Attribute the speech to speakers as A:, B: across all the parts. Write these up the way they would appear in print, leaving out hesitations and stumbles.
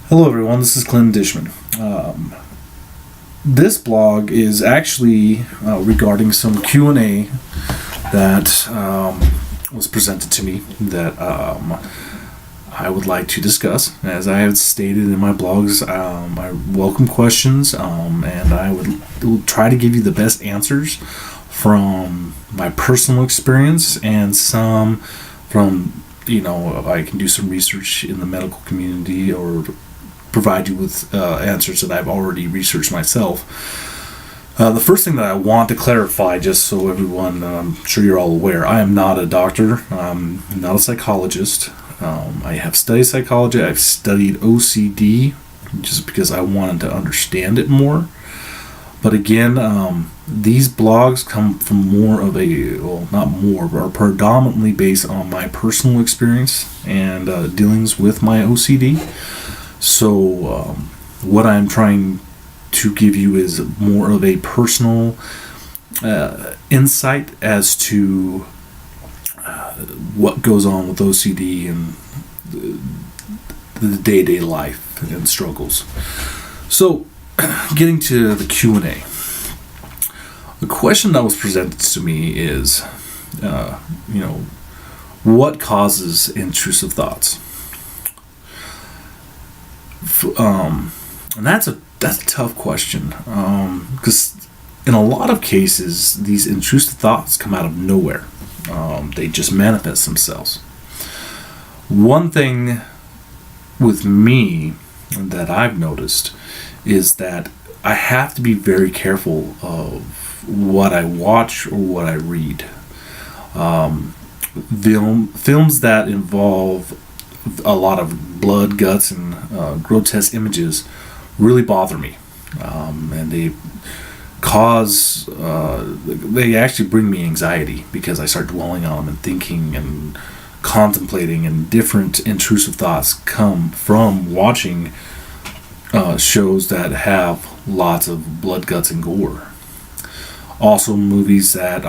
A: Hello everyone, this is Clint Dishman. This blog is actually regarding some Q&A that was presented to me that I would like to discuss. As I have stated in my blogs, I welcome questions and I will try to give you the best answers from my personal experience and some from, I can do some research in the medical community or provide you with answers that I've already researched myself. The first thing that I want to clarify, just so everyone, I'm sure you're all aware, I am not a doctor. I'm not a psychologist. I have studied psychology. I've studied OCD just because I wanted to understand it more. But again, these blogs come from more of not more, but are predominantly based on my personal experience and dealings with my OCD. So what I'm trying to give you is more of a personal insight as to what goes on with OCD and the day-to-day life and struggles. So getting to the Q&A. The question that was presented to me is, what causes intrusive thoughts? And that's a tough question, because in a lot of cases these intrusive thoughts come out of nowhere. They just manifest themselves. One thing with me that I've noticed is that I have to be very careful of what I watch or what I read. Films that involve a lot of blood, guts, and grotesque images really bother me, and they actually bring me anxiety because I start dwelling on them and thinking and contemplating, and different intrusive thoughts come from watching shows that have lots of blood, guts, and gore. Also, movies that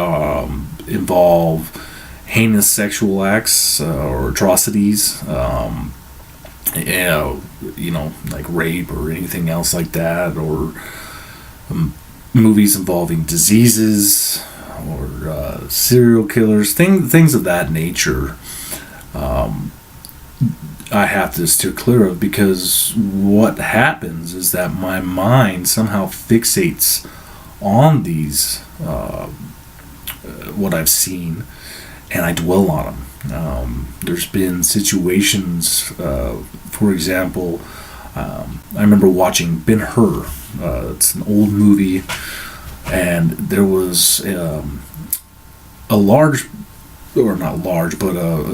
A: involve heinous sexual acts or atrocities, like rape or anything else like that, or movies involving diseases or serial killers, things of that nature. I have to steer clear of, because what happens is that my mind somehow fixates on these what I've seen, and I dwell on them. There's been situations, for example, I remember watching Ben-Hur. It's an old movie, and there was a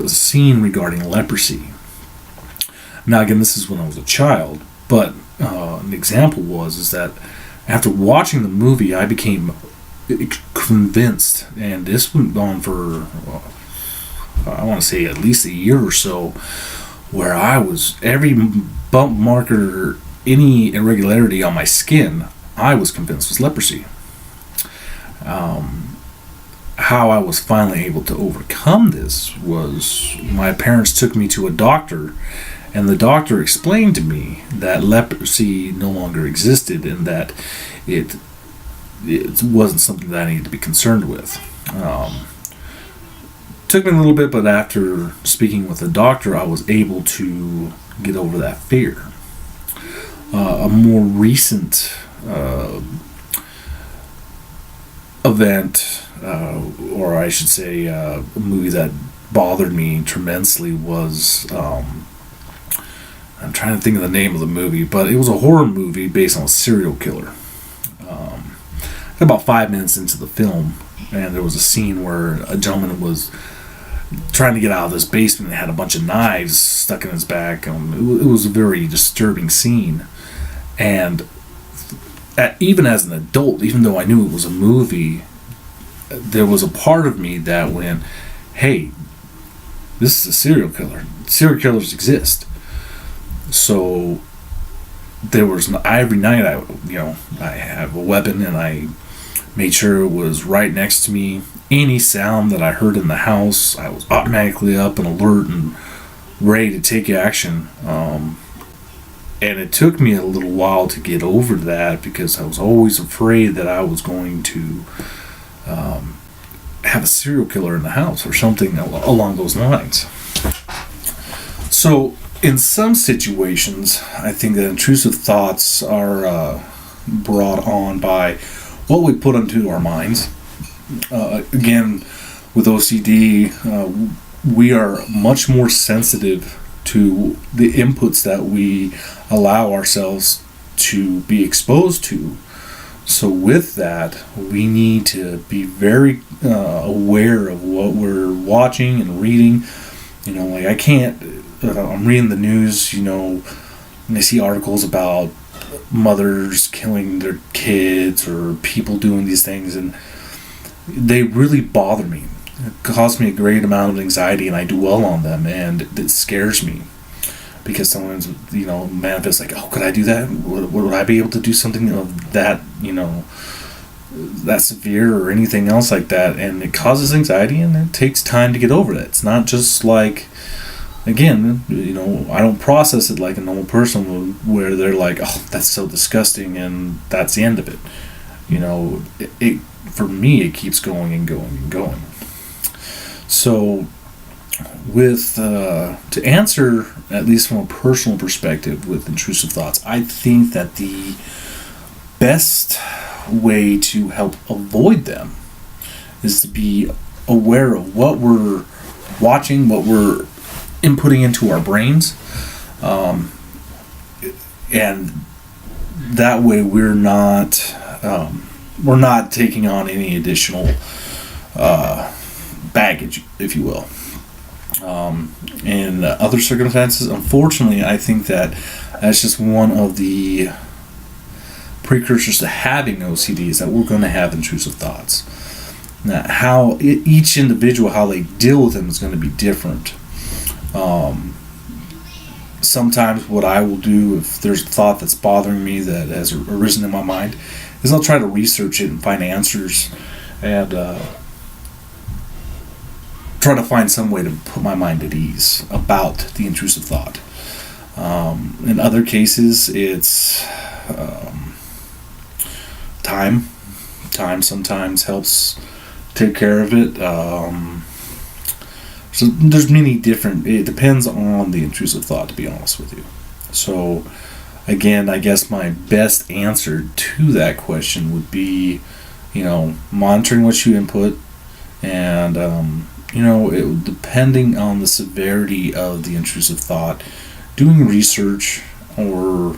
A: scene regarding leprosy. Now, again, this is when I was a child, but an example is that after watching the movie, I became convinced, and this went on for I want to say at least a year or so, where I was, every bump marker, any irregularity on my skin, I was convinced was leprosy. How I was finally able to overcome this was my parents took me to a doctor, and the doctor explained to me that leprosy no longer existed, and that it wasn't something that I needed to be concerned with. Took me a little bit, but after speaking with the doctor, I was able to get over that fear. A more recent event, or I should say a movie that bothered me tremendously was, I'm trying to think of the name of the movie, but it was a horror movie based on a serial killer. About 5 minutes into the film, and there was a scene where a gentleman was trying to get out of this basement and had a bunch of knives stuck in his back. It was a very disturbing scene, and even as an adult, even though I knew it was a movie, there was a part of me that went, hey, this is a serial killer. Serial killers exist. So there was, every night I have a weapon, and I made sure it was right next to me. Any sound that I heard in the house, I was automatically up and alert and ready to take action. And it took me a little while to get over that because I was always afraid that I was going to have a serial killer in the house or something along those lines. So, in some situations, I think that intrusive thoughts are brought on by what we put into our minds. Again, with OCD, we are much more sensitive to the inputs that we allow ourselves to be exposed to. So with that, we need to be very aware of what we're watching and reading. Like I can't, I'm reading the news, and I see articles about mothers killing their kids or people doing these things, and they really bother me. It causes me a great amount of anxiety, and I dwell on them, and it scares me because sometimes manifests like, oh, could I do that? Would I be able to do something of that that severe or anything else like that? And it causes anxiety, and it takes time to get over that. It's not just like, again, I don't process it like a normal person would, where they're like, oh, that's so disgusting, and that's the end of it. It for me, it keeps going and going and going. So, with to answer, at least from a personal perspective, with intrusive thoughts, I think that the best way to help avoid them is to be aware of what we're watching, what we're inputting into our brains, and that way we're not taking on any additional baggage, if you will. In other circumstances, unfortunately, I think that that's just one of the precursors to having OCD, is that we're going to have intrusive thoughts. Now, how each individual, how they deal with them is going to be different. Sometimes what I will do, if there's a thought that's bothering me that has arisen in my mind, is I'll try to research it and find answers, and try to find some way to put my mind at ease about the intrusive thought. In other cases, it's time. Time sometimes helps take care of it. So there's many different, it depends on the intrusive thought, to be honest with you. So again, I guess my best answer to that question would be, monitoring what you input, and depending on the severity of the intrusive thought, doing research or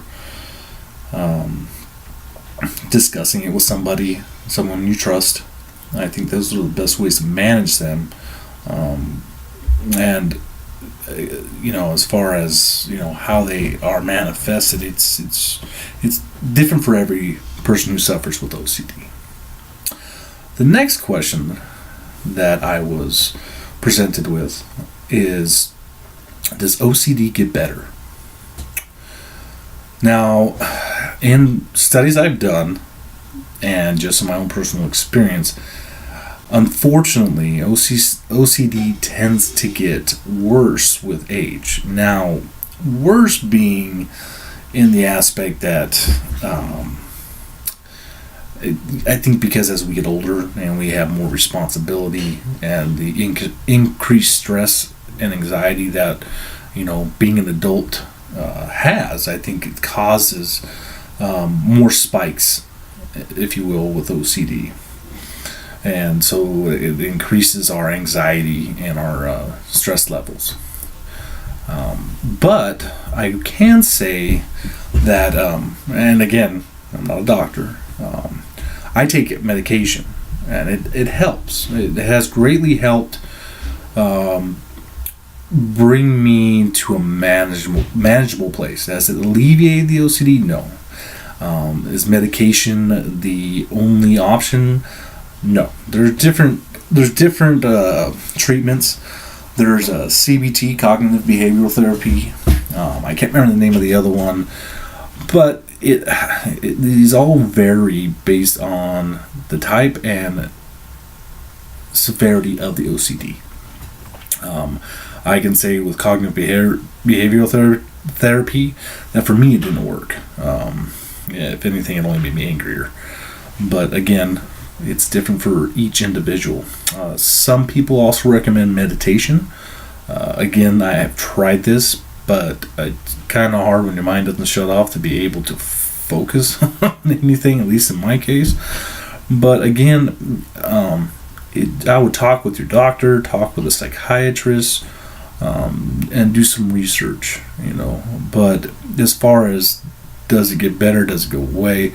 A: discussing it with someone you trust. I think those are the best ways to manage them. And as far as how they are manifested, it's different for every person who suffers with OCD. The next question that I was presented with is, does OCD get better? Now, in studies I've done and just in my own personal experience, unfortunately, OCD tends to get worse with age. Now, worse being in the aspect that I think because as we get older and we have more responsibility and the increased stress and anxiety that being an adult has, I think it causes more spikes, if you will, with OCD. And so it increases our anxiety and our stress levels. But I can say that, and again, I'm not a doctor, I take medication, and it helps. It has greatly helped bring me to a manageable place. Has it alleviated the OCD? No. Is medication the only option? No. There's different treatments. There's CBT, cognitive behavioral therapy. I can't remember the name of the other one, but these all vary based on the type and severity of the OCD. I can say with cognitive behavioral therapy, that for me it didn't work. Yeah, if anything, it only made me angrier. But again, it's different for each individual. Some people also recommend meditation. Again, I have tried this, but it's kind of hard when your mind doesn't shut off to be able to focus on anything, at least in my case. But again, I would talk with your doctor, talk with a psychiatrist, and do some research, But as far as does it get better, does it go away,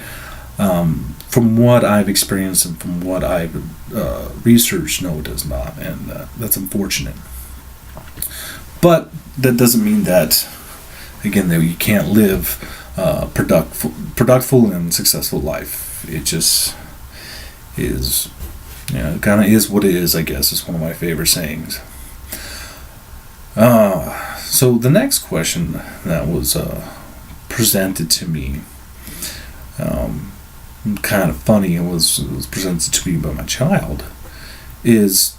A: from what I've experienced and from what I've researched, no, it does not, and that's unfortunate. But that doesn't mean that, again, that you can't live productive and successful life. It just is, it kind of is what it is, I guess. It's one of my favorite sayings. So the next question that was presented to me, kind of funny, it was presented to me by my child, is,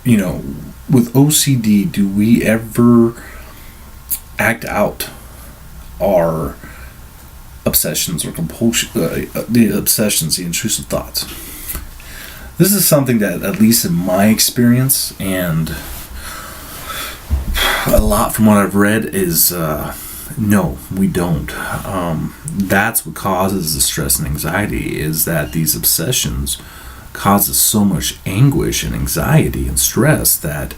A: with OCD, do we ever act out our obsessions or compulsion, the obsessions, the intrusive thoughts? This is something that, at least in my experience, and a lot from what I've read, is no, we don't. That's what causes the stress and anxiety, is that these obsessions causes so much anguish and anxiety and stress that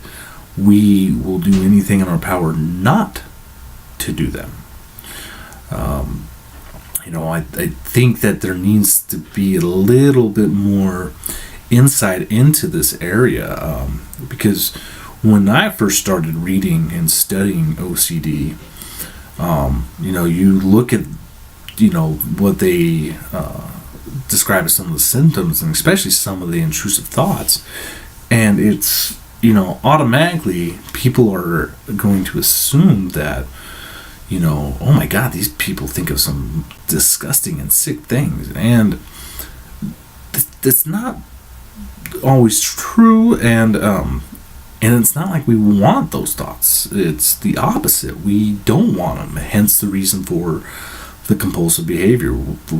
A: we will do anything in our power not to do them. I think that there needs to be a little bit more insight into this area, because when I first started reading and studying OCD, you look at what they describe as some of the symptoms, and especially some of the intrusive thoughts, and it's automatically people are going to assume that oh my God, these people think of some disgusting and sick things, and that's not always true, and it's not like we want those thoughts. It's the opposite. We don't want them. Hence the reason for the compulsive behavior,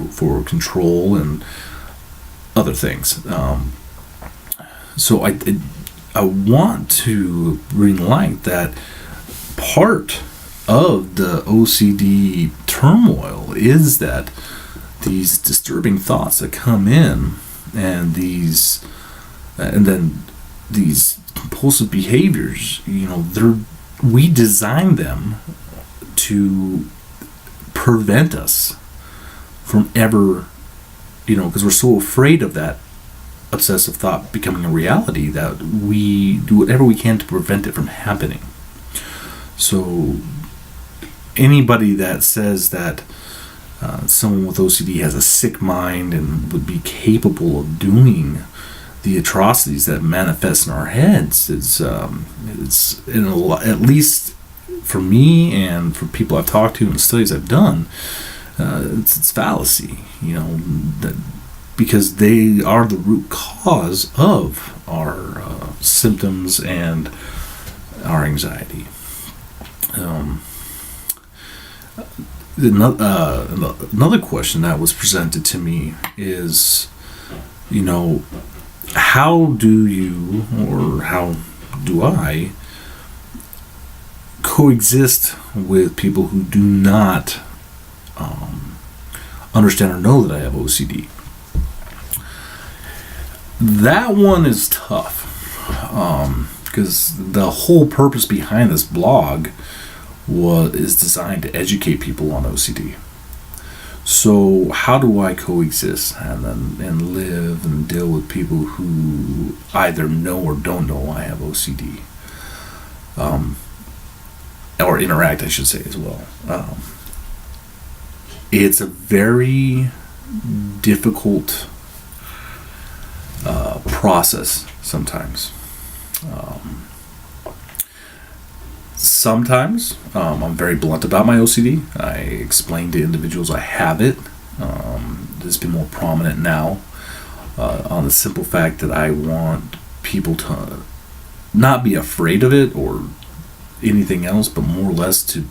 A: for control and other things. So I want to bring light that part of the OCD turmoil is that these disturbing thoughts that come in, and then these compulsive behaviors, we design them to prevent us from ever, because we're so afraid of that obsessive thought becoming a reality, that we do whatever we can to prevent it from happening. So anybody that says that someone with OCD has a sick mind and would be capable of doing the atrocities that manifest in our heads, it's at least for me and for people I've talked to and studies I've done, it's fallacy, because they are the root cause of our symptoms and our anxiety. Another question that was presented to me is, how do you, or how do I, coexist with people who do not understand or know that I have OCD? That one is tough, because the whole purpose behind this blog is designed to educate people on OCD. So how do I coexist and live and deal with people who either know or don't know I have OCD, or interact, I should say, as well? It's a very difficult process sometimes. Sometimes I'm very blunt about my OCD. I explain to individuals I have it. It's been more prominent now, on the simple fact that I want people to not be afraid of it, or anything else, but more or less to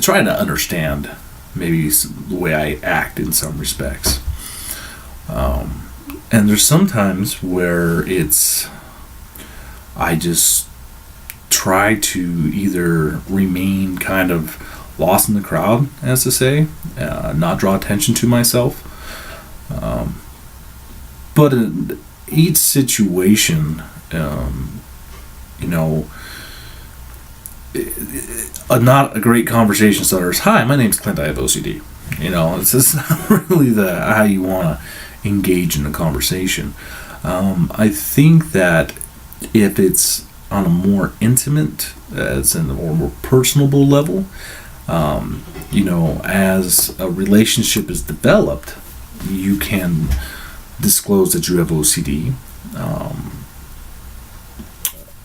A: try to understand maybe the way I act in some respects. And there's sometimes where I just try to either remain kind of lost in the crowd, as to say, not draw attention to myself. But in each situation, not a great conversation starter is, "Hi, my name's Clint. I have OCD." It's just not really how you want to engage in a conversation. I think that if it's on a more intimate, or more personable level, as a relationship is developed, you can disclose that you have OCD.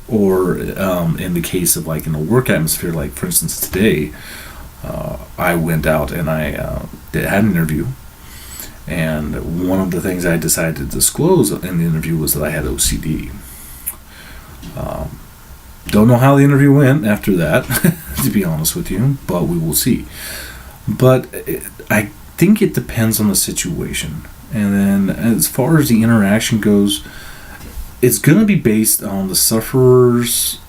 A: Or in the case of like in a work atmosphere, like for instance today, I went out and I had an interview, and one of the things I decided to disclose in the interview was that I had OCD. Don't know how the interview went after that, to be honest with you, but we will see. But I think it depends on the situation. And then as far as the interaction goes, it's going to be based on the sufferers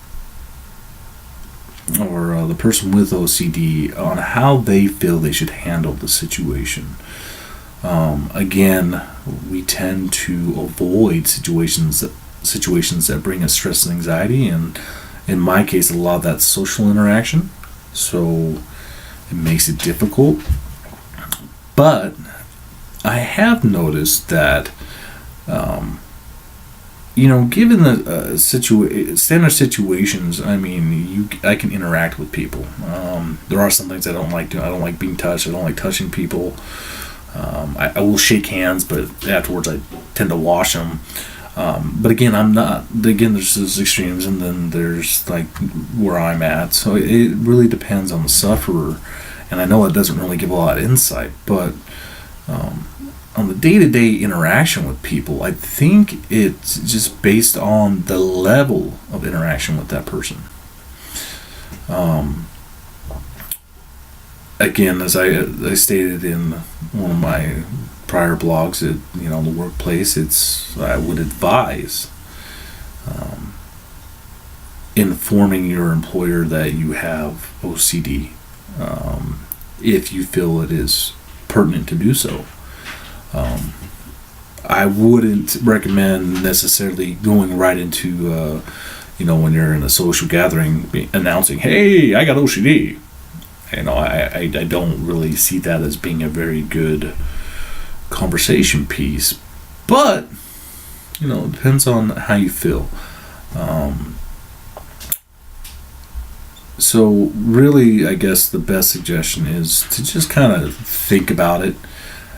A: or the person with OCD on how they feel they should handle the situation. Again, we tend to avoid situations that bring us stress and anxiety, and in my case, a lot of that's social interaction, so it makes it difficult. But I have noticed that given the standard situations, I can interact with people. There are some things I don't like doing. I don't like being touched. I don't like touching people. I will shake hands, but afterwards I tend to wash them. But again, there's those extremes, and then there's like where I'm at. So it really depends on the sufferer. And I know it doesn't really give a lot of insight, but on the day-to-day interaction with people, I think it's just based on the level of interaction with that person. Again, as I stated in one of my prior blogs, in the workplace, I would advise informing your employer that you have OCD if you feel it is pertinent to do so. I wouldn't recommend necessarily going right into, when you're in a social gathering, announcing, "Hey, I got OCD." I don't really see that as being a very good conversation piece. But, it depends on how you feel. So really, I guess the best suggestion is to just kind of think about it.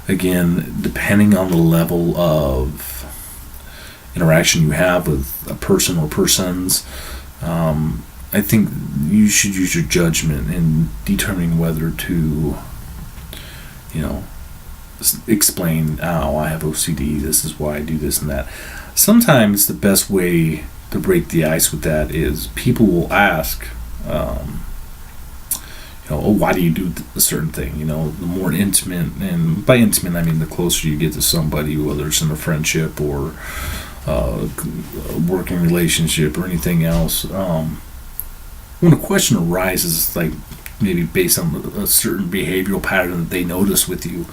A: Again, depending on the level of interaction you have with a person or persons, I think you should use your judgment in determining whether to, explain, "Oh, I have OCD, this is why I do this and that." Sometimes the best way to break the ice with that is people will ask, why do you do a certain thing? The more intimate, and by intimate I mean the closer you get to somebody, whether it's in a friendship or a working relationship or anything else. When a question arises, like maybe based on a certain behavioral pattern that they notice with you,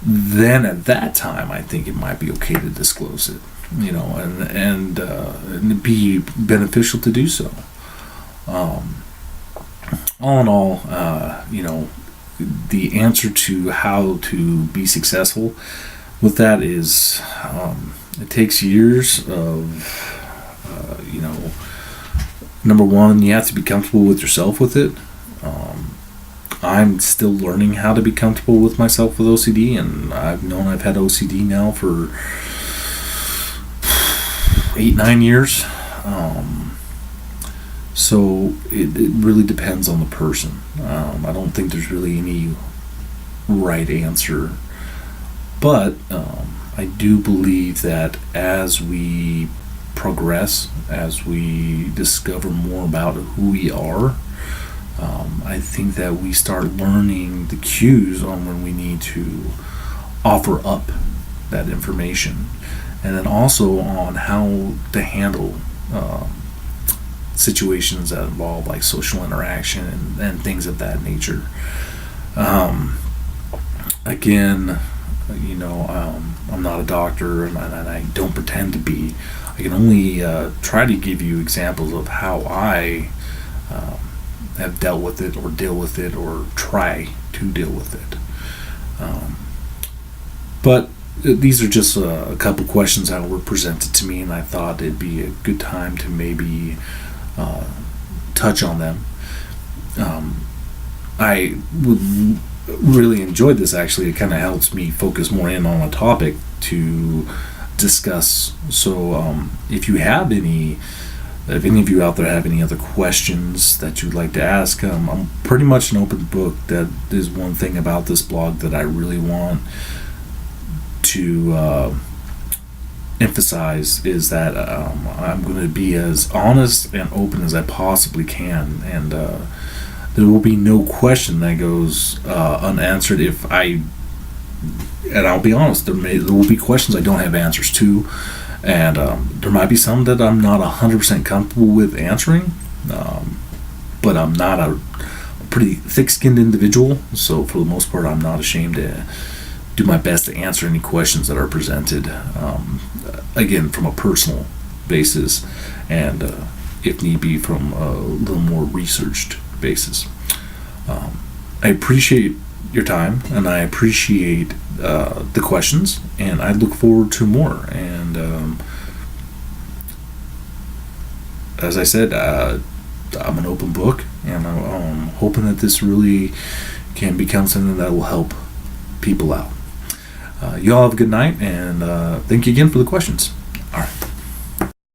A: then at that time I think it might be okay to disclose it, and it'd be beneficial to do so. All in all, the answer to how to be successful with that is it takes years of, number one, you have to be comfortable with yourself with it. I'm still learning how to be comfortable with myself with OCD, and I've had OCD now for 8-9 years. So it really depends on the person. I don't think there's really any right answer, but I do believe that as we progress, as we discover more about who we are, I think that we start learning the cues on when we need to offer up that information, and then also on how to handle situations that involve like social interaction and things of that nature. Again, I'm not a doctor, and I don't pretend to be. I can only try to give you examples of how I have dealt with it, or deal with it, or try to deal with it. But these are just a couple questions that were presented to me, and I thought it'd be a good time to maybe touch on them. I would really enjoyed this. Actually, it kind of helps me focus more in on a topic to discuss. So if any of you out there have any other questions that you'd like to ask, I'm pretty much an open book. That is one thing about this blog that I really want to emphasize, is that I'm going to be as honest and open as I possibly can, and there will be no question that goes unanswered. And I'll be honest, there will be questions I don't have answers to, and there might be some that I'm not 100% comfortable with answering, but I'm not a pretty thick-skinned individual, so for the most part I'm not ashamed to do my best to answer any questions that are presented, again, from a personal basis, and if need be, from a little more researched basis. I appreciate your time, and I appreciate the questions, and I look forward to more. And as I said, I'm an open book, and I'm hoping that this really can become something that will help people out. You all have a good night, and thank you again for the questions.